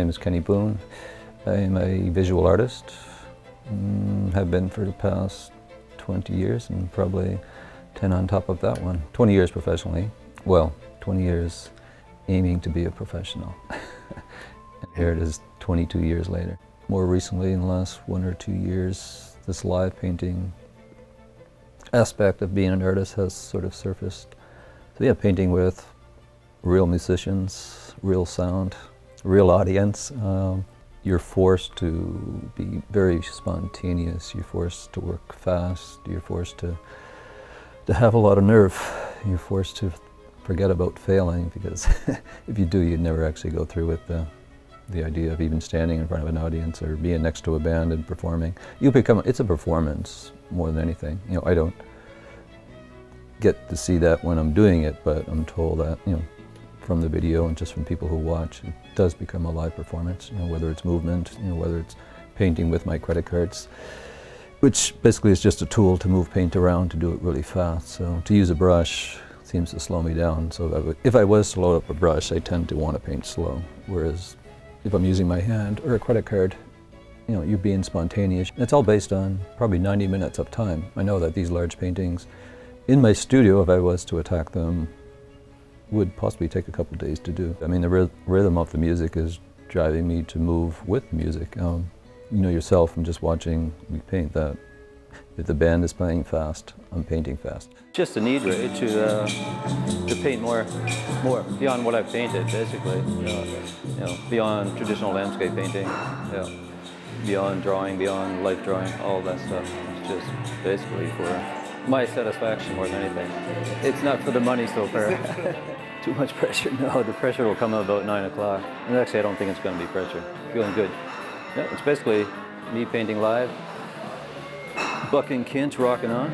name is Kenny Boone. I am a visual artist, have been for the past 20 years and probably 10 on top of that one. 20 years professionally, well, 20 years aiming to be a professional. And here it is 22 years later. More recently, in the last 1 or 2 years, this live painting aspect of being an artist has sort of surfaced. So yeah, painting with real musicians, real sound, real audience. You're forced to be very spontaneous, you're forced to work fast, you're forced to have a lot of nerve, you're forced to forget about failing, because if you do, you'd never actually go through with the idea of even standing in front of an audience or being next to a band and performing. It's a performance more than anything. You know, I don't get to see that when I'm doing it, but I'm told that, you know, from the video and just from people who watch, it does become a live performance, you know, whether it's movement, you know, whether it's painting with my credit cards, which basically is just a tool to move paint around to do it really fast. So to use a brush seems to slow me down. So if I was to load up a brush, I tend to want to paint slow, whereas if I'm using my hand or a credit card, you know, you're being spontaneous. It's all based on probably 90 minutes of time. I know that these large paintings, in my studio, if I was to attack them, would possibly take a couple of days to do. I mean, the rhythm of the music is driving me to move with music. You know yourself from just watching me paint that if the band is playing fast, I'm painting fast. Just a need, right, to paint more beyond what I've painted, basically. You know, beyond traditional landscape painting, beyond drawing, beyond life drawing, all that stuff. It's just basically for my satisfaction more than anything. It's not for the money so far. Too much pressure? No, the pressure will come about 9 o'clock. And actually, I don't think it's going to be pressure. Feeling good. Yeah, it's basically me painting live, bucking Kinch, rocking on.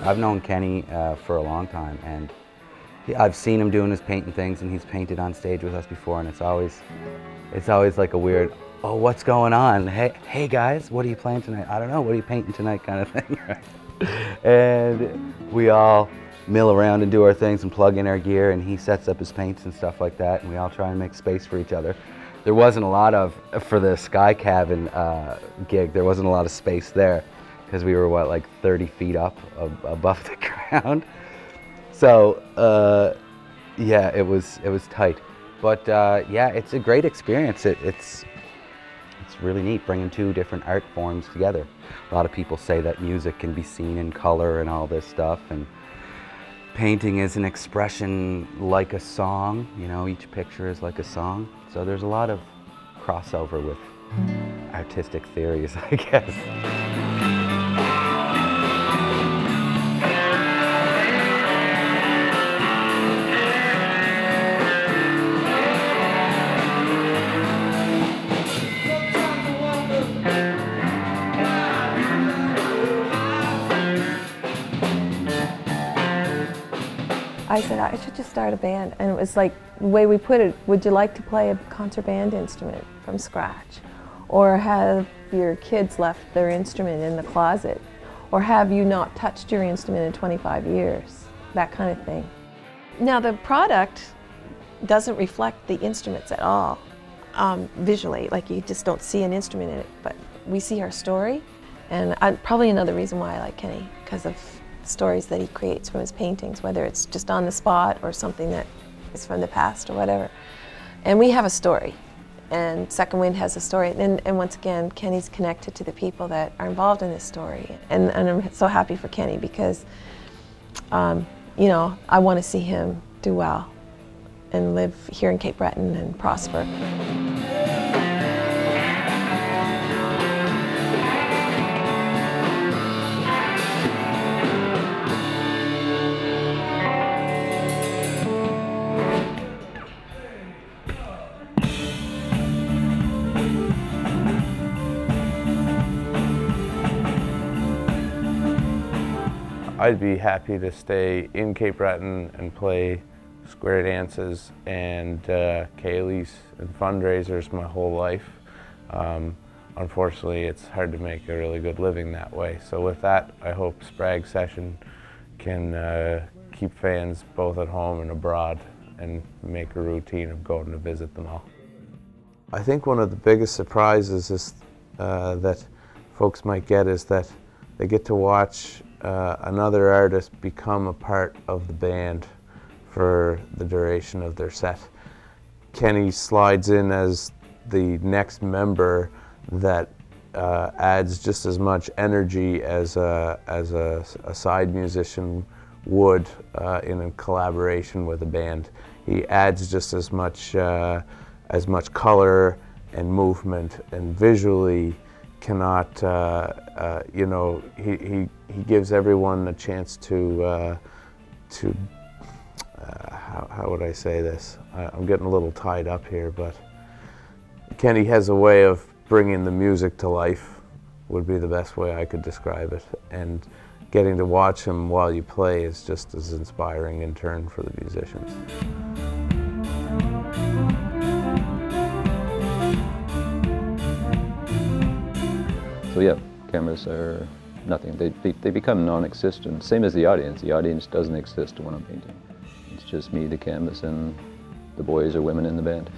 I've known Kenny for a long time, and I've seen him doing his painting things, and he's painted on stage with us before, and it's always like a weird, oh, what's going on? Hey guys, what are you playing tonight? I don't know, what are you painting tonight kind of thing, right? And we all mill around and do our things and plug in our gear, and he sets up his paints and stuff like that, and we all try and make space for each other. There wasn't a lot of, for the Sky Cabin gig, there wasn't a lot of space there, because we were, what, like 30 feet up above the ground. So, yeah, it was tight. But yeah, it's a great experience. It's really neat bringing two different art forms together. A lot of people say that music can be seen in color and all this stuff, and painting is an expression like a song. You know, each picture is like a song. So there's a lot of crossover with artistic theories, I guess. I said, I should just start a band. And it was like, the way we put it, would you like to play a concert band instrument from scratch? Or have your kids left their instrument in the closet? Or have you not touched your instrument in 25 years? That kind of thing. Now the product doesn't reflect the instruments at all, visually. Like, you just don't see an instrument in it, but we see our story. And probably another reason why I like Kenny, because of stories that he creates from his paintings, whether it's just on the spot or something that is from the past or whatever. And we have a story, and Second Wind has a story. And once again, Kenny's connected to the people that are involved in this story. And I'm so happy for Kenny, because, you know, I want to see him do well and live here in Cape Breton and prosper. I'd be happy to stay in Cape Breton and play square dances and Kayleys and fundraisers my whole life. Unfortunately, it's hard to make a really good living that way. So with that, I hope Sprague Session can keep fans both at home and abroad and make a routine of going to visit them all. I think one of the biggest surprises is that folks might get is that they get to watch another artist become a part of the band for the duration of their set. Kenny slides in as the next member that adds just as much energy as a side musician would in a collaboration with a band. He adds just as much color and movement, and visually cannot, you know, he gives everyone a chance to how would I say this? I'm getting a little tied up here, but Kenny has a way of bringing the music to life, would be the best way I could describe it. And getting to watch him while you play is just as inspiring in turn for the musicians. So yeah, cameras are nothing. They become non-existent, same as the audience. The audience doesn't exist when I'm painting. It's just me, the canvas, and the boys or women in the band.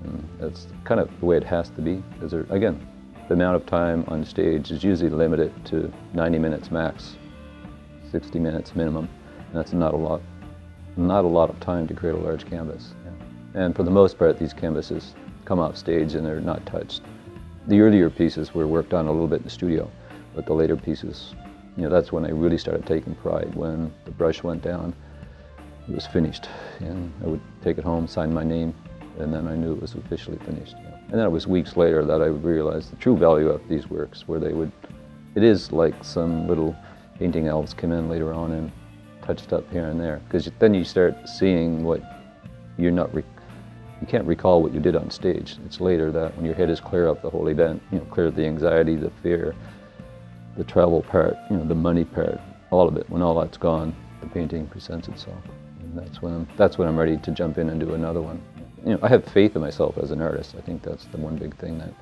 And that's kind of the way it has to be. Because again, the amount of time on stage is usually limited to 90 minutes max, 60 minutes minimum. And that's not a lot of time to create a large canvas. Yeah. And for the most part, these canvases come off stage and they're not touched. The earlier pieces were worked on a little bit in the studio, but the later pieces, you know, that's when I really started taking pride. When the brush went down, it was finished, and I would take it home, sign my name, and then I knew it was officially finished. Yeah. And then it was weeks later that I would realize the true value of these works, where they would, it is like some little painting elves come in later on and touched up here and there, because then you start seeing what you're not, you can't recall what you did on stage. It's later that when your head is clear of the whole event, you know, clear of the anxiety, the fear, the travel part, you know, the money part, all of it. When all that's gone, the painting presents itself. And that's when I'm ready to jump in and do another one. You know, I have faith in myself as an artist. I think that's the one big thing that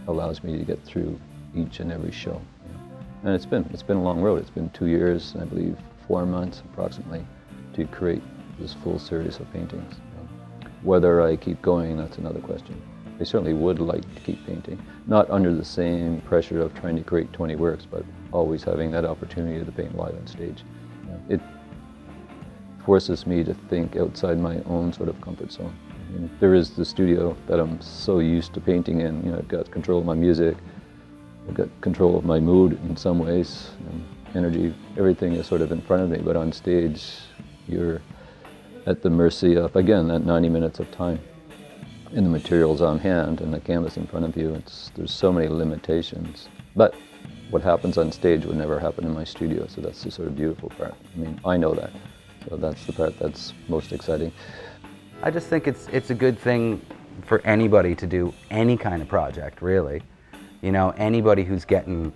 allows me to get through each and every show. You know. And it's been a long road. It's been 2 years, and I believe 4 months approximately, to create this full series of paintings. You know. Whether I keep going, that's another question. I certainly would like to keep painting, not under the same pressure of trying to create 20 works, but always having that opportunity to paint live on stage. You know, it forces me to think outside my own sort of comfort zone. I mean, there is the studio that I'm so used to painting in. You know, I've got control of my music, I've got control of my mood in some ways, energy, everything is sort of in front of me, but on stage, you're at the mercy of, again, that 90 minutes of time. And the materials on hand and the canvas in front of you, there's so many limitations. But what happens on stage would never happen in my studio, so that's the sort of beautiful part. I mean, I know that. So that's the part that's most exciting. I just think it's a good thing for anybody to do any kind of project, really. You know, anybody who's getting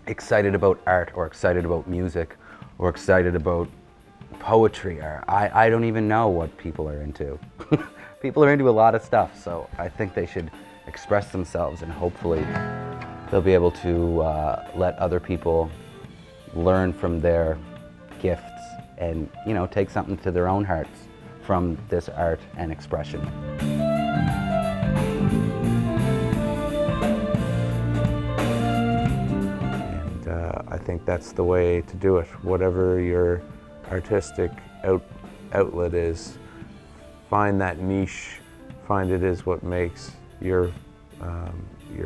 excited about art or excited about music or excited about poetry, or I don't even know what people are into. People are into a lot of stuff, so I think they should express themselves, and hopefully they'll be able to let other people learn from their gifts and, you know, take something to their own hearts from this art and expression. And I think that's the way to do it. Whatever your artistic outlet is, find that niche, find it is what makes your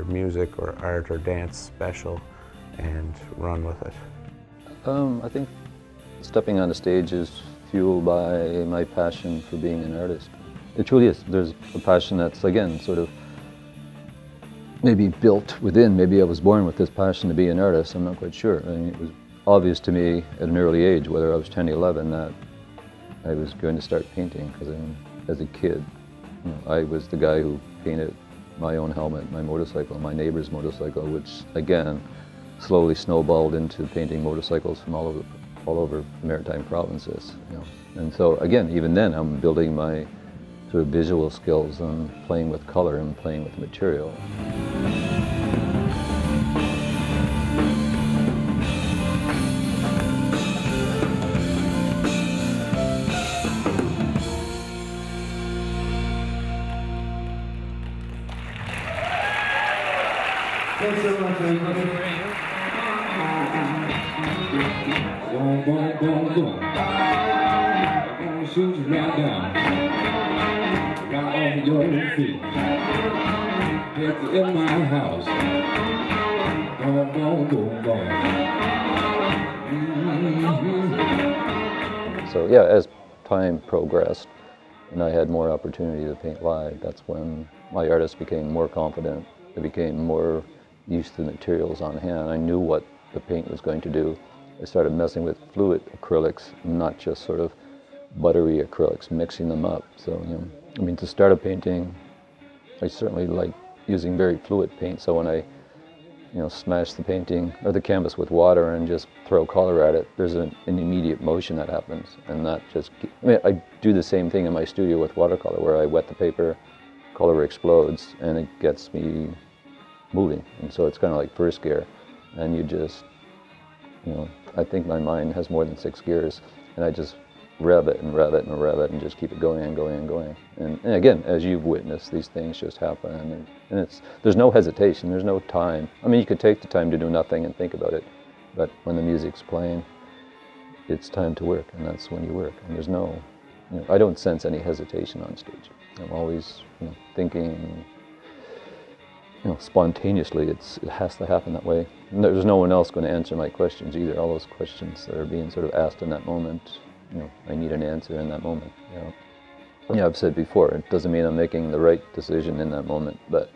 music or art or dance special, and run with it. I think stepping on the stage is fueled by my passion for being an artist. It truly is. There's a passion that's, again, sort of maybe built within. Maybe I was born with this passion to be an artist. I'm not quite sure. I mean, it was obvious to me at an early age, whether I was 10 or 11, that I was going to start painting, because as a kid, you know, I was the guy who painted my own helmet, my motorcycle, my neighbor's motorcycle, which again slowly snowballed into painting motorcycles from all over all over the Maritime provinces. You know. And so again, even then, I'm building my sort of visual skills on playing with color and playing with material. Thanks so much, everybody. Boom, boom, boom, boom. I'm gonna shoot you right down. Right on your feet. Get in my house. Boom, boom, boom, boom. So yeah, as time progressed and I had more opportunity to paint live, that's when my artist became more confident. They became more used to the materials on hand. I knew what the paint was going to do. I started messing with fluid acrylics, not just sort of buttery acrylics, mixing them up. So, you know, I mean, to start a painting, I certainly like using very fluid paint. So when I, you know, smash the painting or the canvas with water and just throw color at it, there's an immediate motion that happens. And that just, I mean, I do the same thing in my studio with watercolor, where I wet the paper, color explodes, and it gets me moving. And so it's kind of like first gear, and you just, you know, I think my mind has more than 6 gears, and I just rev it and rev it and rev it and just keep it going and going and going. And again, as you've witnessed, these things just happen, and it's, there's no hesitation, there's no time. I mean, you could take the time to do nothing and think about it, but when the music's playing, it's time to work, and that's when you work. And there's no, you know, I don't sense any hesitation on stage. I'm always, you know, thinking, you know, spontaneously. It has to happen that way. And there's no one else going to answer my questions either. All those questions that are being sort of asked in that moment, you know, I need an answer in that moment. You know, yeah, I've said before, it doesn't mean I'm making the right decision in that moment, but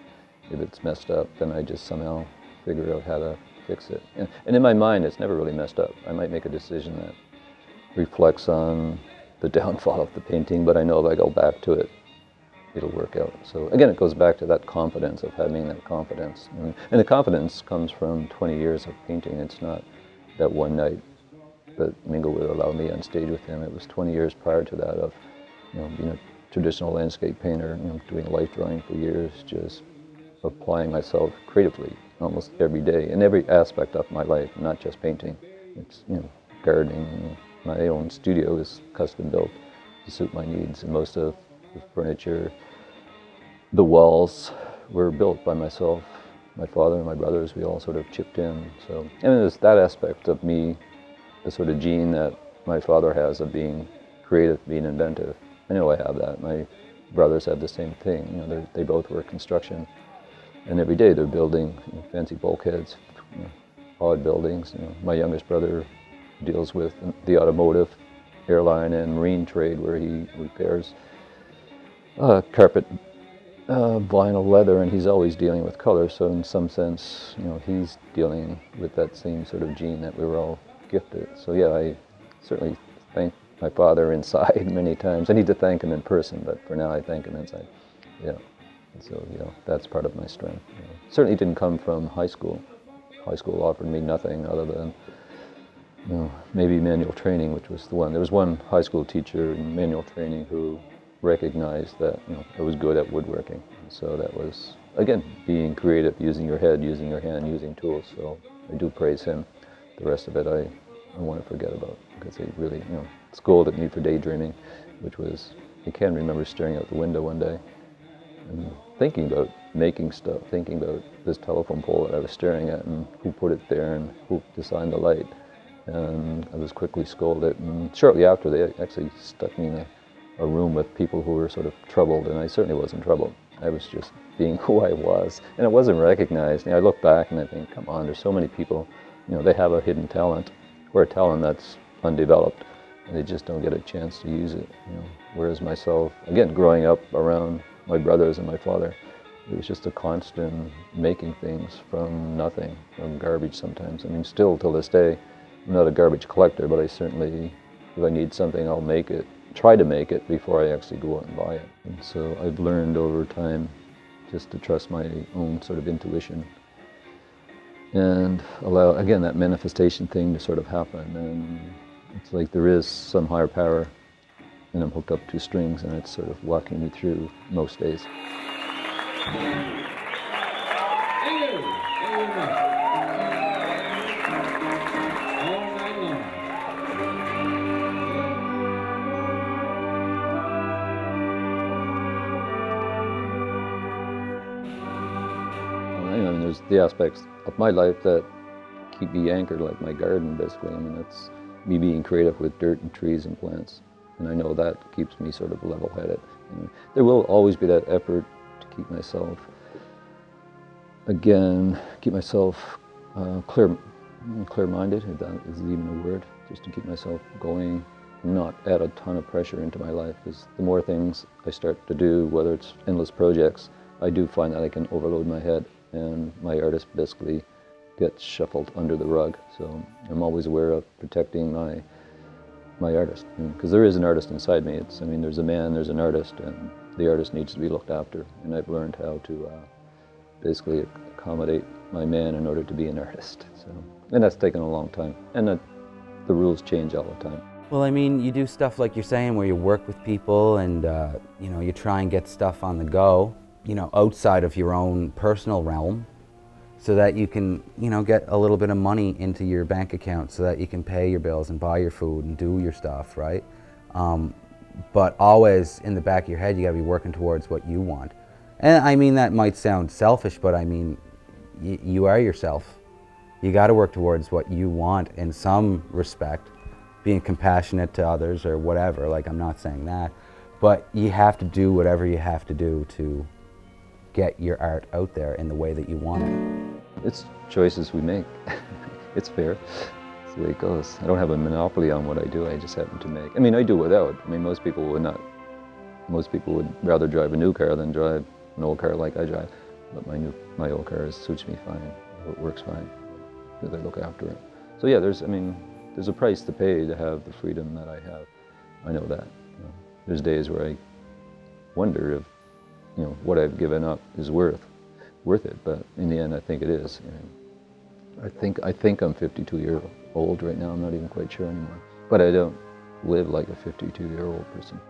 if it's messed up, then I just somehow figure out how to fix it. And in my mind, it's never really messed up. I might make a decision that reflects on the downfall of the painting, but I know if I go back to it, it'll work out. So again, it goes back to that confidence, of having that confidence. And the confidence comes from 20 years of painting. It's not that one night that Minglewood allowed me on stage with him. It was 20 years prior to that of, you know, being a traditional landscape painter, you know, doing life drawing for years, just applying myself creatively almost every day in every aspect of my life, not just painting. It's, you know, gardening. You know, my own studio is custom built to suit my needs, and most of the furniture, the walls were built by myself, my father and my brothers. We all sort of chipped in. So, and there's that aspect of me, the sort of gene that my father has of being creative, being inventive. I know I have that. My brothers have the same thing. You know, they both work construction, and every day they're building, you know, fancy bulkheads, you know, odd buildings. You know, my youngest brother deals with the automotive, airline, and marine trade, where he repairs carpet, vinyl, leather, and he's always dealing with color. So in some sense, you know, he's dealing with that same sort of gene that we were all gifted. So yeah, I certainly thank my father inside many times. I need to thank him in person, but for now I thank him inside. Yeah. And so, you know, that's part of my strength. You know. Certainly didn't come from high school. High school offered me nothing other than, you know, maybe manual training, which was the one. There was one high school teacher in manual training who recognized that, you know, I was good at woodworking. So that was, again, being creative, using your head, using your hand, using tools. So I do praise him. The rest of it I want to forget about, because he really, you know, scolded me for daydreaming, which was, I can remember staring out the window one day and thinking about making stuff, thinking about this telephone pole that I was staring at and who put it there and who designed the light. And I was quickly scolded, and shortly after they actually stuck me in a room with people who were sort of troubled, and I certainly wasn't troubled. I was just being who I was, and it wasn't recognized. You know, I look back and I think, come on, there's so many people, you know, they have a hidden talent, or a talent that's undeveloped, and they just don't get a chance to use it. You know, whereas myself, again, growing up around my brothers and my father, it was just a constant making things from nothing, from garbage sometimes. I mean, still till this day, I'm not a garbage collector, but I certainly, if I need something, I'll make it, try to make it before I actually go out and buy it. And so I've learned over time just to trust my own sort of intuition and allow, again, that manifestation thing to sort of happen. And It's like there is some higher power, and I'm hooked up to strings, and it's sort of walking me through most days. I mean, there's the aspects of my life that keep me anchored, like my garden, basically. I mean, that's me being creative with dirt and trees and plants. And I know that keeps me sort of level-headed. And there will always be that effort to keep myself, again, keep myself clear-minded, if that is even a word, just to keep myself going, not add a ton of pressure into my life. Because the more things I start to do, whether it's endless projects, I do find that I can overload my head, and my artist basically gets shuffled under the rug. So I'm always aware of protecting my artist, because there is an artist inside me. I mean, there's a man, there's an artist, and the artist needs to be looked after. And I've learned how to basically accommodate my man in order to be an artist. So, and that's taken a long time, and the rules change all the time. Well, I mean, you do stuff like you're saying, where you work with people, and you know, you try and get stuff on the go, you know, outside of your own personal realm, so that you can, you know, get a little bit of money into your bank account so that you can pay your bills and buy your food and do your stuff, right? But always in the back of your head, you gotta be working towards what you want. And I mean, that might sound selfish, but I mean, you are yourself. You gotta work towards what you want in some respect, being compassionate to others or whatever, like I'm not saying that, but you have to do whatever you have to do to get your art out there in the way that you want it. It's choices we make. It's fair. It's the way it goes. I don't have a monopoly on what I do. I just happen to make. I mean, I do without. I mean, most people would not. Most people would rather drive a new car than drive an old car like I drive. But my old car suits me fine. It works fine because I look after it. So yeah, there's a price to pay to have the freedom that I have. I know that. You know, there's days where I wonder if, you know, what I've given up is worth it, but in the end, I think it is. You know, I think I'm 52 years old right now. I'm not even quite sure anymore, but I don't live like a 52-year-old person.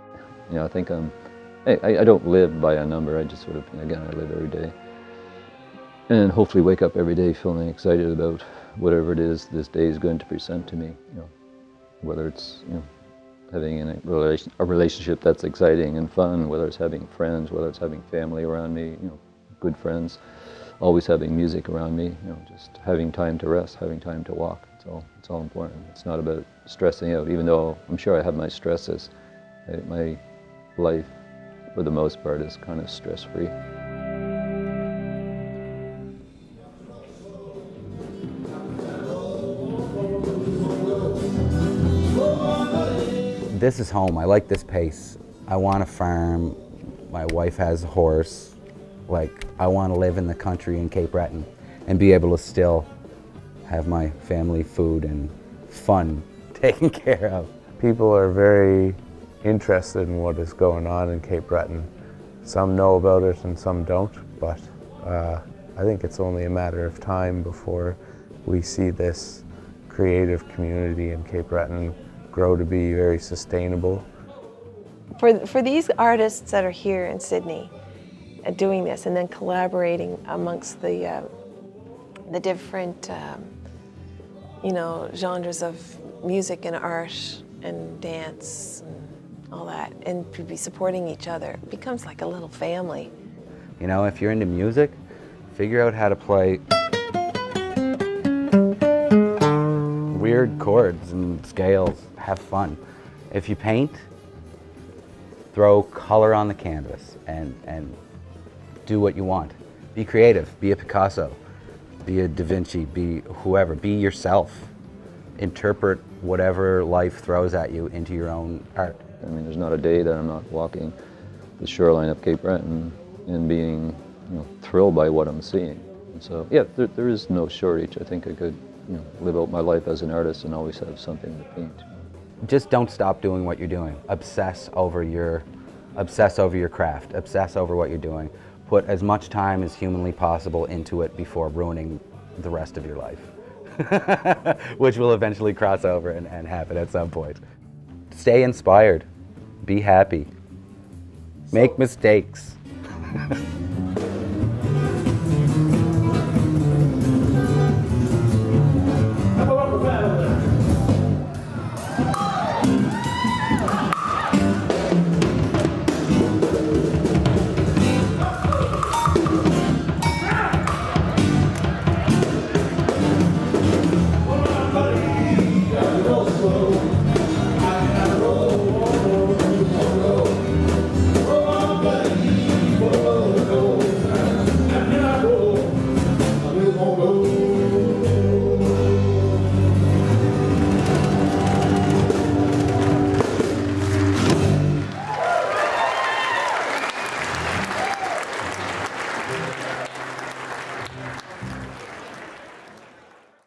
You know, I think I don't live by a number. I just sort of, again, I live every day, and hopefully wake up every day feeling excited about whatever it is this day is going to present to me. You know, whether it's, you know, having a relationship that's exciting and fun, whether it's having friends, whether it's having family around me, you know, good friends, always having music around me, you know, just having time to rest, having time to walk. It's all important. It's not about stressing out, even though I'm sure I have my stresses. My life, for the most part, is kind of stress-free. This is home. I like this pace. I want a farm. My wife has a horse. Like, I want to live in the country in Cape Breton and be able to still have my family, food, and fun taken care of. People are very interested in what is going on in Cape Breton. Some know about it and some don't, but I think it's only a matter of time before we see this creative community in Cape Breton grow to be very sustainable. For these artists that are here in Sydney doing this and then collaborating amongst the different you know, genres of music and art and dance and all that, and to be supporting each other, it becomes like a little family. You know, if you're into music, figure out how to play weird chords and scales. Have fun. If you paint, throw color on the canvas and do what you want. Be creative. Be a Picasso. Be a Da Vinci. Be whoever. Be yourself. Interpret whatever life throws at you into your own art. I mean, there's not a day that I'm not walking the shoreline of Cape Breton and being, you know, thrilled by what I'm seeing. And so, yeah, there is no shortage. I think I could, you know, live out my life as an artist and always have something to paint. Just don't stop doing what you're doing. Obsess over your craft. Obsess over what you're doing. Put as much time as humanly possible into it before ruining the rest of your life. which will eventually cross over and happen at some point. Stay inspired. Be happy. Make mistakes.